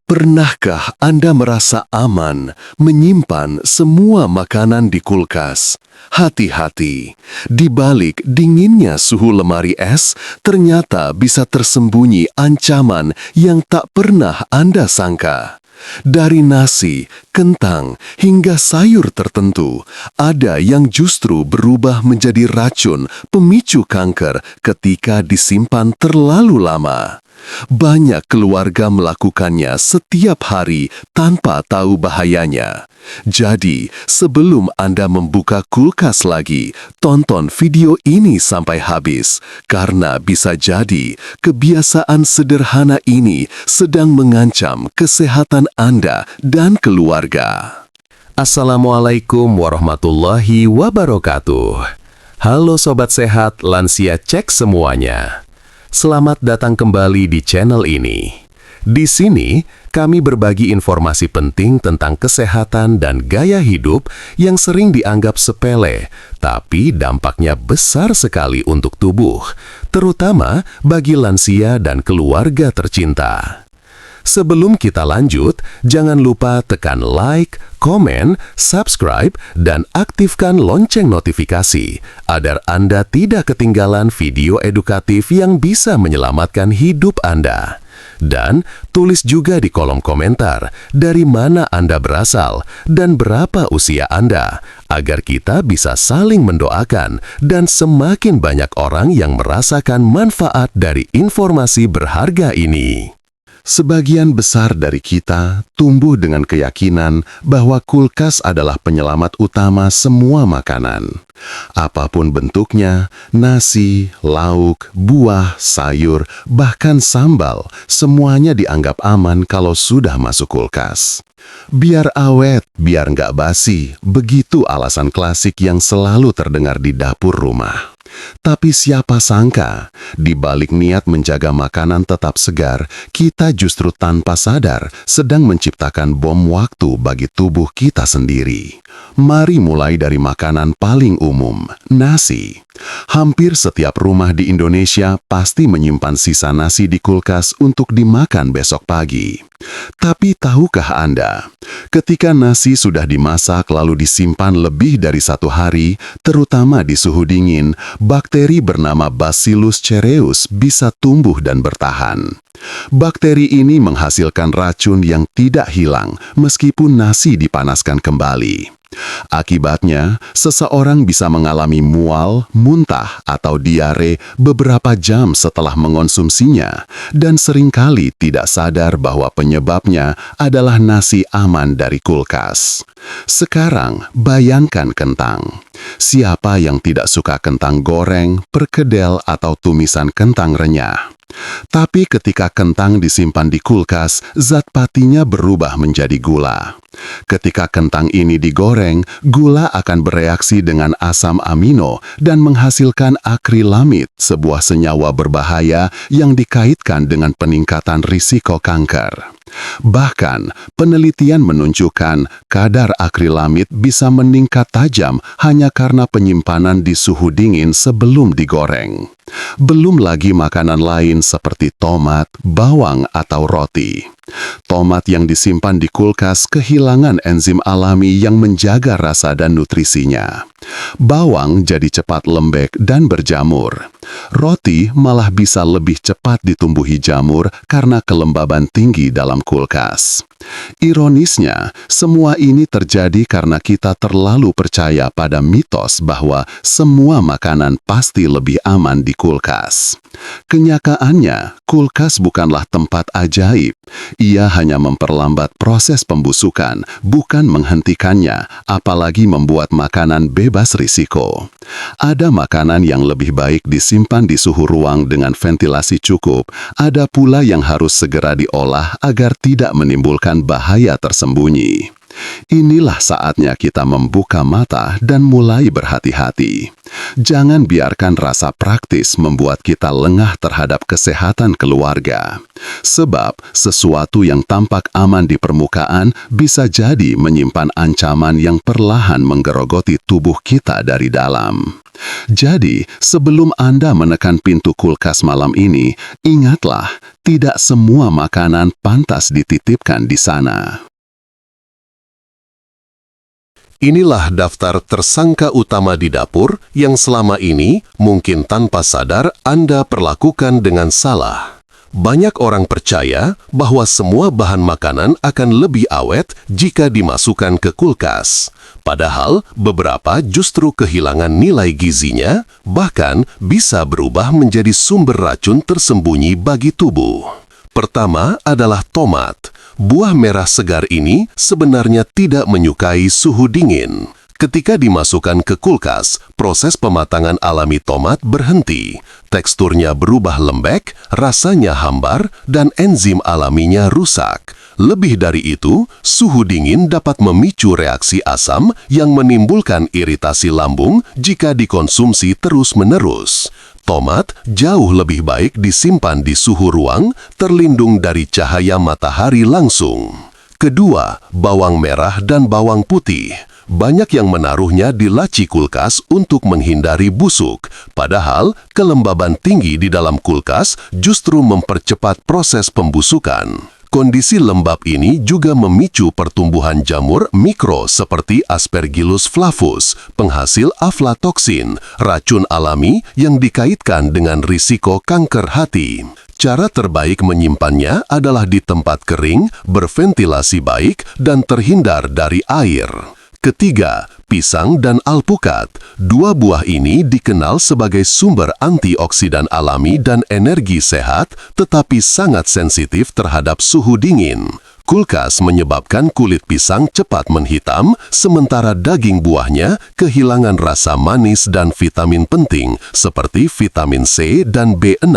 Pernahkah Anda merasa aman menyimpan semua makanan di kulkas? Hati-hati, di balik dinginnya suhu lemari es, ternyata bisa tersembunyi ancaman yang tak pernah Anda sangka. Dari nasi, kentang, hingga sayur tertentu, ada yang justru berubah menjadi racun pemicu kanker ketika disimpan terlalu lama. Banyak keluarga melakukannya setiap hari tanpa tahu bahayanya. Jadi, sebelum Anda membuka kulkas lagi, tonton video ini sampai habis, karena bisa jadi kebiasaan sederhana ini sedang mengancam kesehatan Anda dan keluarga. Assalamualaikum warahmatullahi wabarakatuh. Halo Sobat Sehat, lansia cek semuanya. Selamat datang kembali di channel ini. Di sini, kami berbagi informasi penting tentang kesehatan dan gaya hidup yang sering dianggap sepele, tapi dampaknya besar sekali untuk tubuh, terutama bagi lansia dan keluarga tercinta. Sebelum kita lanjut, jangan lupa tekan like, komen, subscribe, dan aktifkan lonceng notifikasi agar Anda tidak ketinggalan video edukatif yang bisa menyelamatkan hidup Anda. Dan tulis juga di kolom komentar dari mana Anda berasal dan berapa usia Anda, agar kita bisa saling mendoakan dan semakin banyak orang yang merasakan manfaat dari informasi berharga ini. Sebagian besar dari kita tumbuh dengan keyakinan bahwa kulkas adalah penyelamat utama semua makanan. Apapun bentuknya, nasi, lauk, buah, sayur, bahkan sambal, semuanya dianggap aman kalau sudah masuk kulkas. Biar awet, biar nggak basi, begitu alasan klasik yang selalu terdengar di dapur rumah. Tapi siapa sangka, di balik niat menjaga makanan tetap segar, kita justru tanpa sadar sedang menciptakan bom waktu bagi tubuh kita sendiri. Mari mulai dari makanan paling umum, nasi. Hampir setiap rumah di Indonesia pasti menyimpan sisa nasi di kulkas untuk dimakan besok pagi. Tapi tahukah Anda, ketika nasi sudah dimasak lalu disimpan lebih dari 1 hari, terutama di suhu dingin, bakteri bernama Bacillus cereus bisa tumbuh dan bertahan. Bakteri ini menghasilkan racun yang tidak hilang meskipun nasi dipanaskan kembali. Akibatnya, seseorang bisa mengalami mual, muntah, atau diare beberapa jam setelah mengonsumsinya, dan seringkali tidak sadar bahwa penyebabnya adalah nasi aman dari kulkas. Sekarang, bayangkan kentang. Siapa yang tidak suka kentang goreng, perkedel, atau tumisan kentang renyah? Tapi ketika kentang disimpan di kulkas, zat patinya berubah menjadi gula. Ketika kentang ini digoreng, gula akan bereaksi dengan asam amino dan menghasilkan akrilamid, sebuah senyawa berbahaya yang dikaitkan dengan peningkatan risiko kanker. Bahkan, penelitian menunjukkan kadar akrilamid bisa meningkat tajam hanya karena penyimpanan di suhu dingin sebelum digoreng. Belum lagi makanan lain seperti tomat, bawang, atau roti. Tomat yang disimpan di kulkas kehilangan enzim alami yang menjaga rasa dan nutrisinya. Bawang jadi cepat lembek dan berjamur. Roti malah bisa lebih cepat ditumbuhi jamur karena kelembaban tinggi dalam kulkas. Ironisnya, semua ini terjadi karena kita terlalu percaya pada mitos bahwa semua makanan pasti lebih aman di kulkas. Kenyataannya, kulkas bukanlah tempat ajaib. Ia hanya memperlambat proses pembusukan, bukan menghentikannya, apalagi membuat makanan bebas risiko. Ada makanan yang lebih baik disimpan di suhu ruang dengan ventilasi cukup, ada pula yang harus segera diolah agar tidak menimbulkan bahaya tersembunyi. Inilah saatnya kita membuka mata dan mulai berhati-hati. Jangan biarkan rasa praktis membuat kita lengah terhadap kesehatan keluarga. Sebab sesuatu yang tampak aman di permukaan bisa jadi menyimpan ancaman yang perlahan menggerogoti tubuh kita dari dalam. Jadi, sebelum Anda menekan pintu kulkas malam ini, ingatlah, tidak semua makanan pantas dititipkan di sana. Inilah daftar tersangka utama di dapur yang selama ini mungkin tanpa sadar Anda perlakukan dengan salah. Banyak orang percaya bahwa semua bahan makanan akan lebih awet jika dimasukkan ke kulkas. Padahal beberapa justru kehilangan nilai gizinya, bahkan bisa berubah menjadi sumber racun tersembunyi bagi tubuh. Pertama adalah tomat. Buah merah segar ini sebenarnya tidak menyukai suhu dingin. Ketika dimasukkan ke kulkas, proses pematangan alami tomat berhenti. Teksturnya berubah lembek, rasanya hambar, dan enzim alaminya rusak. Lebih dari itu, suhu dingin dapat memicu reaksi asam yang menimbulkan iritasi lambung jika dikonsumsi terus-menerus. Tomat jauh lebih baik disimpan di suhu ruang, terlindung dari cahaya matahari langsung. Kedua, bawang merah dan bawang putih. Banyak yang menaruhnya di laci kulkas untuk menghindari busuk, padahal kelembaban tinggi di dalam kulkas justru mempercepat proses pembusukan. Kondisi lembab ini juga memicu pertumbuhan jamur mikro seperti Aspergillus flavus, penghasil aflatoksin, racun alami yang dikaitkan dengan risiko kanker hati. Cara terbaik menyimpannya adalah di tempat kering, berventilasi baik, dan terhindar dari air. Ketiga, pisang dan alpukat. Dua buah ini dikenal sebagai sumber antioksidan alami dan energi sehat, tetapi sangat sensitif terhadap suhu dingin. Kulkas menyebabkan kulit pisang cepat menghitam, sementara daging buahnya kehilangan rasa manis dan vitamin penting, seperti vitamin C dan B6.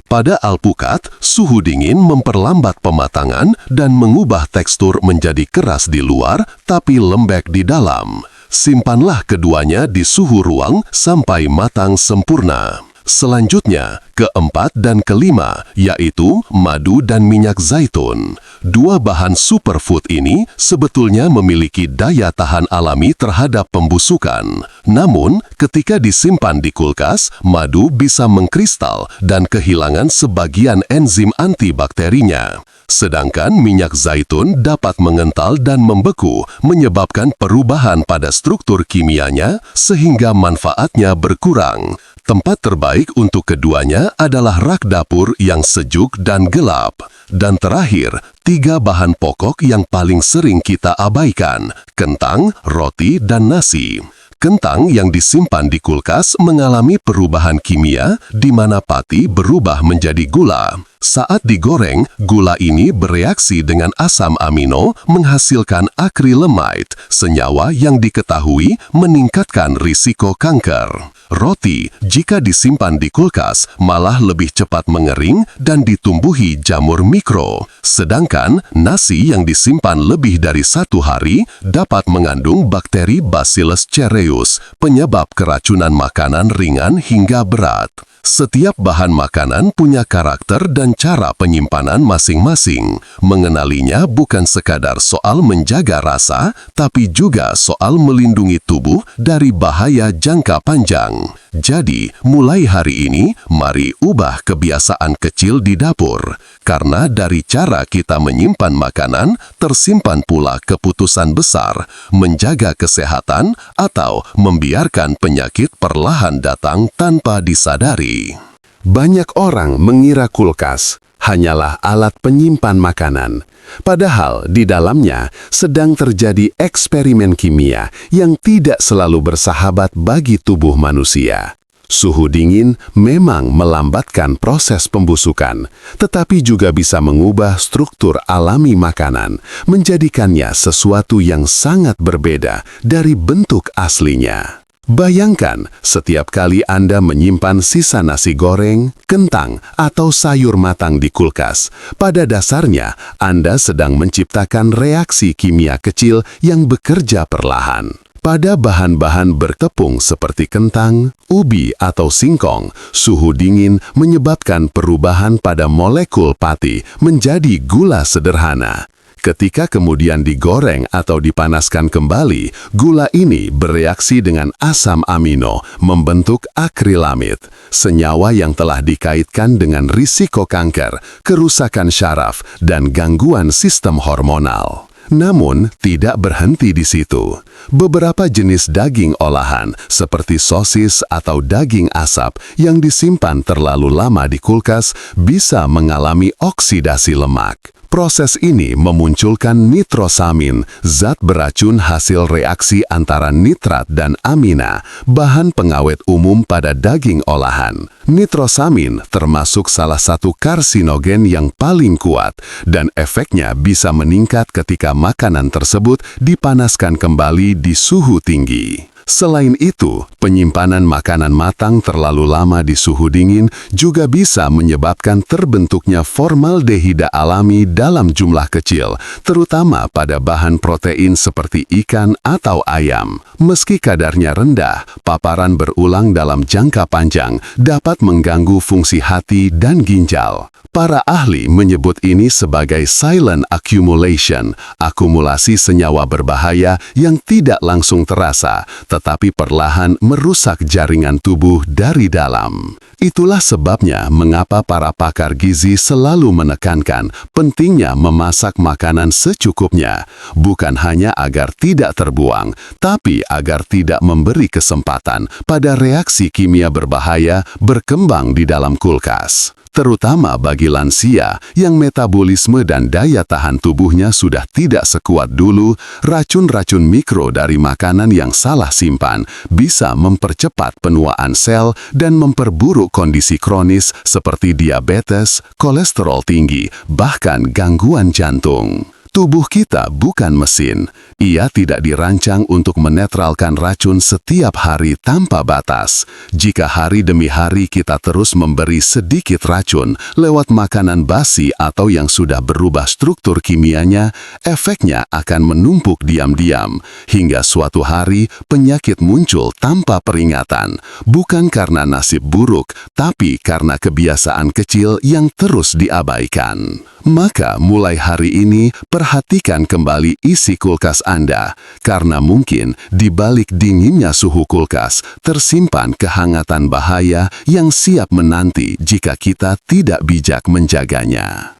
Pada alpukat, suhu dingin memperlambat pematangan dan mengubah tekstur menjadi keras di luar, tapi lembek di dalam. Simpanlah keduanya di suhu ruang sampai matang sempurna. Selanjutnya, keempat dan kelima, yaitu madu dan minyak zaitun. Dua bahan superfood ini sebetulnya memiliki daya tahan alami terhadap pembusukan. Namun, ketika disimpan di kulkas, madu bisa mengkristal dan kehilangan sebagian enzim antibakterinya. Sedangkan minyak zaitun dapat mengental dan membeku, menyebabkan perubahan pada struktur kimianya sehingga manfaatnya berkurang. Tempat terbaik untuk keduanya adalah rak dapur yang sejuk dan gelap. Dan terakhir, 3 bahan pokok yang paling sering kita abaikan: kentang, roti, dan nasi. Kentang yang disimpan di kulkas mengalami perubahan kimia di mana pati berubah menjadi gula. Saat digoreng, gula ini bereaksi dengan asam amino menghasilkan akrilamide, senyawa yang diketahui meningkatkan risiko kanker. Roti, jika disimpan di kulkas, malah lebih cepat mengering dan ditumbuhi jamur mikro. Sedangkan nasi yang disimpan lebih dari 1 hari dapat mengandung bakteri Bacillus cereus, penyebab keracunan makanan ringan hingga berat. Setiap bahan makanan punya karakter dan cara penyimpanan masing-masing. Mengenalinya bukan sekadar soal menjaga rasa, tapi juga soal melindungi tubuh dari bahaya jangka panjang. Jadi, mulai hari ini, mari ubah kebiasaan kecil di dapur. Karena dari cara kita menyimpan makanan, tersimpan pula keputusan besar, menjaga kesehatan, atau membiarkan penyakit perlahan datang tanpa disadari. Banyak orang mengira kulkas hanyalah alat penyimpan makanan. Padahal di dalamnya sedang terjadi eksperimen kimia yang tidak selalu bersahabat bagi tubuh manusia. Suhu dingin memang melambatkan proses pembusukan, tetapi juga bisa mengubah struktur alami makanan, menjadikannya sesuatu yang sangat berbeda dari bentuk aslinya. Bayangkan, setiap kali Anda menyimpan sisa nasi goreng, kentang, atau sayur matang di kulkas, pada dasarnya Anda sedang menciptakan reaksi kimia kecil yang bekerja perlahan. Pada bahan-bahan bertepung seperti kentang, ubi, atau singkong, suhu dingin menyebabkan perubahan pada molekul pati menjadi gula sederhana. Ketika kemudian digoreng atau dipanaskan kembali, gula ini bereaksi dengan asam amino, membentuk akrilamid, senyawa yang telah dikaitkan dengan risiko kanker, kerusakan syaraf, dan gangguan sistem hormonal. Namun, tidak berhenti di situ. Beberapa jenis daging olahan, seperti sosis atau daging asap yang disimpan terlalu lama di kulkas, bisa mengalami oksidasi lemak. Proses ini memunculkan nitrosamin, zat beracun hasil reaksi antara nitrat dan amina, bahan pengawet umum pada daging olahan. Nitrosamin termasuk salah satu karsinogen yang paling kuat, dan efeknya bisa meningkat ketika makanan tersebut dipanaskan kembali di suhu tinggi. Selain itu, penyimpanan makanan matang terlalu lama di suhu dingin juga bisa menyebabkan terbentuknya formaldehida alami dalam jumlah kecil, terutama pada bahan protein seperti ikan atau ayam. Meski kadarnya rendah, paparan berulang dalam jangka panjang dapat mengganggu fungsi hati dan ginjal. Para ahli menyebut ini sebagai silent accumulation, akumulasi senyawa berbahaya yang tidak langsung terasa, tetapi perlahan merusak jaringan tubuh dari dalam. Itulah sebabnya mengapa para pakar gizi selalu menekankan pentingnya memasak makanan secukupnya, bukan hanya agar tidak terbuang, tapi agar tidak memberi kesempatan pada reaksi kimia berbahaya berkembang di dalam kulkas. Terutama bagi lansia yang metabolisme dan daya tahan tubuhnya sudah tidak sekuat dulu, racun-racun mikro dari makanan yang salah simpan bisa mempercepat penuaan sel dan memperburuk kondisi kronis seperti diabetes, kolesterol tinggi, bahkan gangguan jantung. Tubuh kita bukan mesin. Ia tidak dirancang untuk menetralkan racun setiap hari tanpa batas. Jika hari demi hari kita terus memberi sedikit racun lewat makanan basi atau yang sudah berubah struktur kimianya, efeknya akan menumpuk diam-diam. Hingga suatu hari penyakit muncul tanpa peringatan. Bukan karena nasib buruk, tapi karena kebiasaan kecil yang terus diabaikan. Maka mulai hari ini, perhatikan kembali isi kulkas Anda, karena mungkin di balik dinginnya suhu kulkas tersimpan kehangatan bahaya yang siap menanti jika kita tidak bijak menjaganya.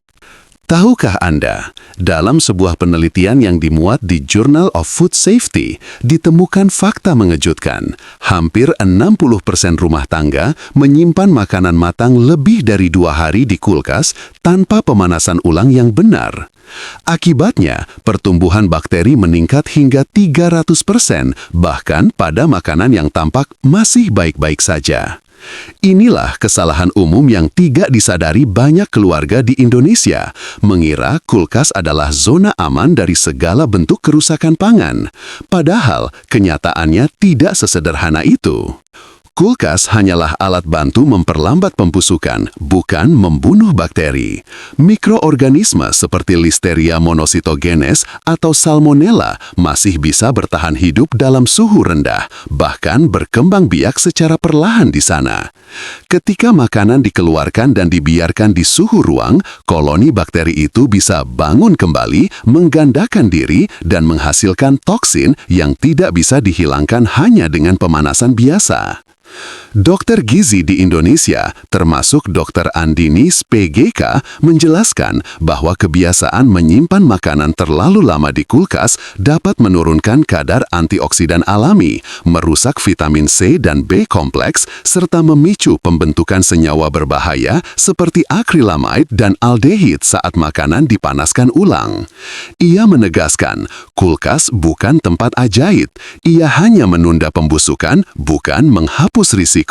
Tahukah Anda, dalam sebuah penelitian yang dimuat di Journal of Food Safety, ditemukan fakta mengejutkan. Hampir 60% rumah tangga menyimpan makanan matang lebih dari 2 hari di kulkas tanpa pemanasan ulang yang benar. Akibatnya, pertumbuhan bakteri meningkat hingga 300%, bahkan pada makanan yang tampak masih baik-baik saja. Inilah kesalahan umum yang tidak disadari banyak keluarga di Indonesia, mengira kulkas adalah zona aman dari segala bentuk kerusakan pangan. Padahal, kenyataannya tidak sesederhana itu. Kulkas hanyalah alat bantu memperlambat pembusukan, bukan membunuh bakteri. Mikroorganisme seperti Listeria monocytogenes atau Salmonella masih bisa bertahan hidup dalam suhu rendah, bahkan berkembang biak secara perlahan di sana. Ketika makanan dikeluarkan dan dibiarkan di suhu ruang, koloni bakteri itu bisa bangun kembali, menggandakan diri, dan menghasilkan toksin yang tidak bisa dihilangkan hanya dengan pemanasan biasa. Dokter gizi di Indonesia, termasuk Dr. Andinis PGK, menjelaskan bahwa kebiasaan menyimpan makanan terlalu lama di kulkas dapat menurunkan kadar antioksidan alami, merusak vitamin C dan B kompleks, serta memicu pembentukan senyawa berbahaya seperti akrilamid dan aldehid saat makanan dipanaskan ulang. Ia menegaskan, kulkas bukan tempat ajaib. Ia hanya menunda pembusukan, bukan menghapus risiko.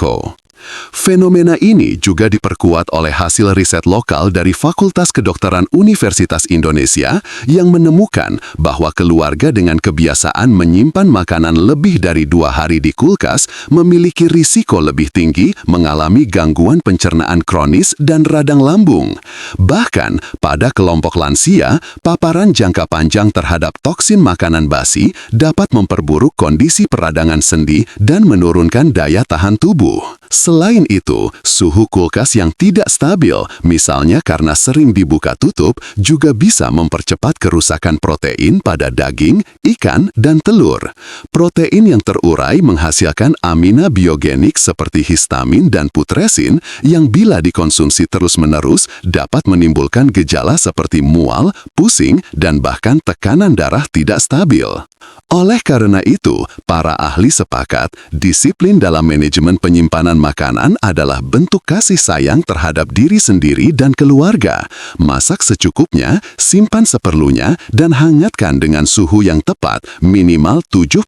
Fenomena ini juga diperkuat oleh hasil riset lokal dari Fakultas Kedokteran Universitas Indonesia yang menemukan bahwa keluarga dengan kebiasaan menyimpan makanan lebih dari 2 hari di kulkas memiliki risiko lebih tinggi mengalami gangguan pencernaan kronis dan radang lambung. Bahkan, pada kelompok lansia, paparan jangka panjang terhadap toksin makanan basi dapat memperburuk kondisi peradangan sendi dan menurunkan daya tahan tubuh. Selain itu, suhu kulkas yang tidak stabil, misalnya karena sering dibuka tutup, juga bisa mempercepat kerusakan protein pada daging, ikan, dan telur. Protein yang terurai menghasilkan amina biogenik seperti histamin dan putresin yang bila dikonsumsi terus-menerus dapat menimbulkan gejala seperti mual, pusing, dan bahkan tekanan darah tidak stabil. Oleh karena itu, para ahli sepakat, disiplin dalam manajemen penyimpanan makanan adalah bentuk kasih sayang terhadap diri sendiri dan keluarga. Masak secukupnya, simpan seperlunya, dan hangatkan dengan suhu yang tepat, minimal 75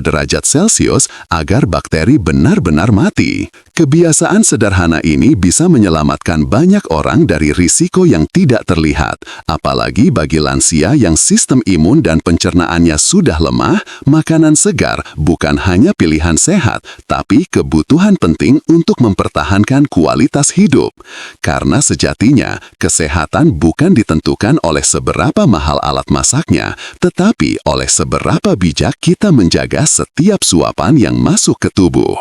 derajat Celcius, agar bakteri benar-benar mati. Kebiasaan sederhana ini bisa menyelamatkan banyak orang dari risiko yang tidak terlihat. Apalagi bagi lansia yang sistem imun dan pencernaannya sudah lemah, makanan segar bukan hanya pilihan sehat, tapi kebutuhan penting untuk mempertahankan kualitas hidup. Karena sejatinya, kesehatan bukan ditentukan oleh seberapa mahal alat masaknya, tetapi oleh seberapa bijak kita menjaga setiap suapan yang masuk ke tubuh.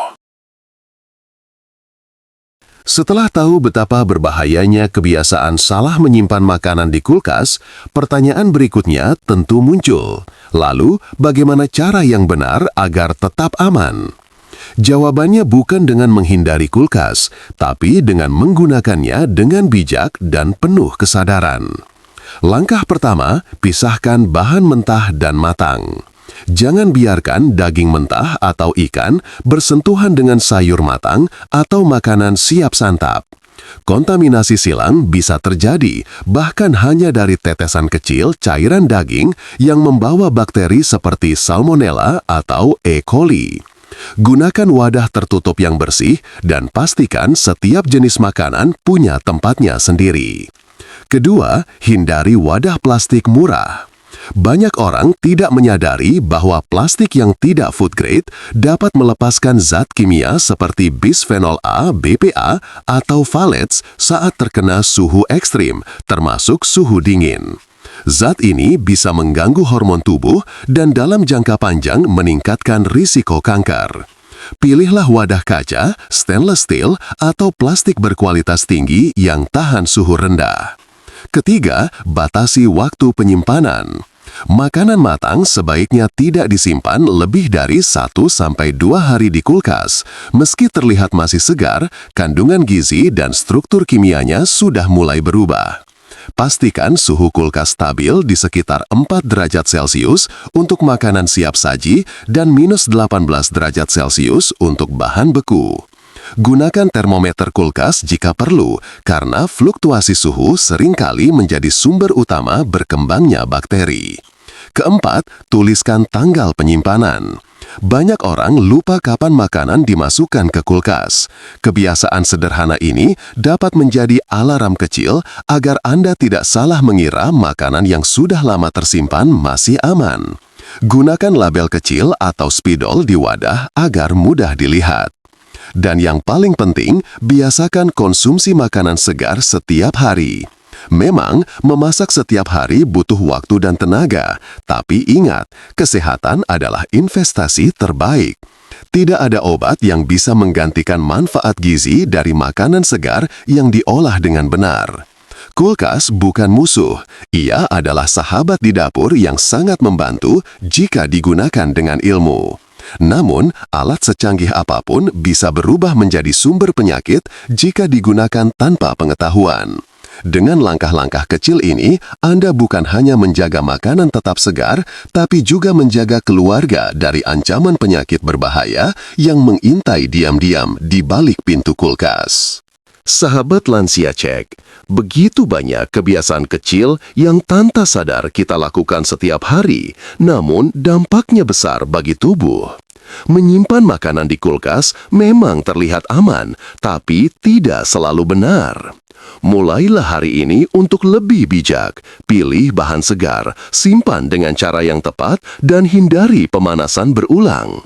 Setelah tahu betapa berbahayanya kebiasaan salah menyimpan makanan di kulkas, pertanyaan berikutnya tentu muncul. Lalu, bagaimana cara yang benar agar tetap aman? Jawabannya bukan dengan menghindari kulkas, tapi dengan menggunakannya dengan bijak dan penuh kesadaran. Langkah pertama, pisahkan bahan mentah dan matang. Jangan biarkan daging mentah atau ikan bersentuhan dengan sayur matang atau makanan siap santap. Kontaminasi silang bisa terjadi bahkan hanya dari tetesan kecil cairan daging yang membawa bakteri seperti Salmonella atau E. coli. Gunakan wadah tertutup yang bersih dan pastikan setiap jenis makanan punya tempatnya sendiri. Kedua, hindari wadah plastik murah. Banyak orang tidak menyadari bahwa plastik yang tidak food grade dapat melepaskan zat kimia seperti bisphenol A, BPA, atau phthalates saat terkena suhu ekstrim, termasuk suhu dingin. Zat ini bisa mengganggu hormon tubuh dan dalam jangka panjang meningkatkan risiko kanker. Pilihlah wadah kaca, stainless steel, atau plastik berkualitas tinggi yang tahan suhu rendah. Ketiga, batasi waktu penyimpanan. Makanan matang sebaiknya tidak disimpan lebih dari 1-2 hari di kulkas. Meski terlihat masih segar, kandungan gizi dan struktur kimianya sudah mulai berubah. Pastikan suhu kulkas stabil di sekitar 4 derajat Celcius untuk makanan siap saji dan minus 18 derajat Celcius untuk bahan beku. Gunakan termometer kulkas jika perlu, karena fluktuasi suhu seringkali menjadi sumber utama berkembangnya bakteri. Keempat, tuliskan tanggal penyimpanan. Banyak orang lupa kapan makanan dimasukkan ke kulkas. Kebiasaan sederhana ini dapat menjadi alarm kecil agar Anda tidak salah mengira makanan yang sudah lama tersimpan masih aman. Gunakan label kecil atau spidol di wadah agar mudah dilihat. Dan yang paling penting, biasakan konsumsi makanan segar setiap hari. Memang, memasak setiap hari butuh waktu dan tenaga, tapi ingat, kesehatan adalah investasi terbaik. Tidak ada obat yang bisa menggantikan manfaat gizi dari makanan segar yang diolah dengan benar. Kulkas bukan musuh, ia adalah sahabat di dapur yang sangat membantu jika digunakan dengan ilmu. Namun, alat secanggih apapun bisa berubah menjadi sumber penyakit jika digunakan tanpa pengetahuan. Dengan langkah-langkah kecil ini, Anda bukan hanya menjaga makanan tetap segar, tapi juga menjaga keluarga dari ancaman penyakit berbahaya yang mengintai diam-diam di balik pintu kulkas. Sahabat Lansia Cek, begitu banyak kebiasaan kecil yang tanpa sadar kita lakukan setiap hari, namun dampaknya besar bagi tubuh. Menyimpan makanan di kulkas memang terlihat aman, tapi tidak selalu benar. Mulailah hari ini untuk lebih bijak. Pilih bahan segar, simpan dengan cara yang tepat, dan hindari pemanasan berulang.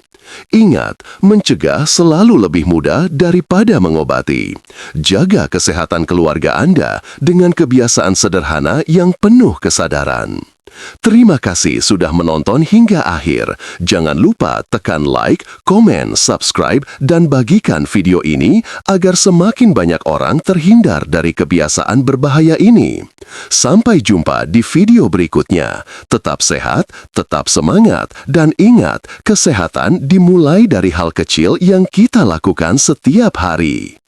Ingat, mencegah selalu lebih mudah daripada mengobati. Jaga kesehatan keluarga Anda dengan kebiasaan sederhana yang penuh kesadaran. Terima kasih sudah menonton hingga akhir. Jangan lupa tekan like, komen, subscribe, dan bagikan video ini agar semakin banyak orang terhindar dari kebiasaan berbahaya ini. Sampai jumpa di video berikutnya. Tetap sehat, tetap semangat, dan ingat, kesehatan dimulai dari hal kecil yang kita lakukan setiap hari.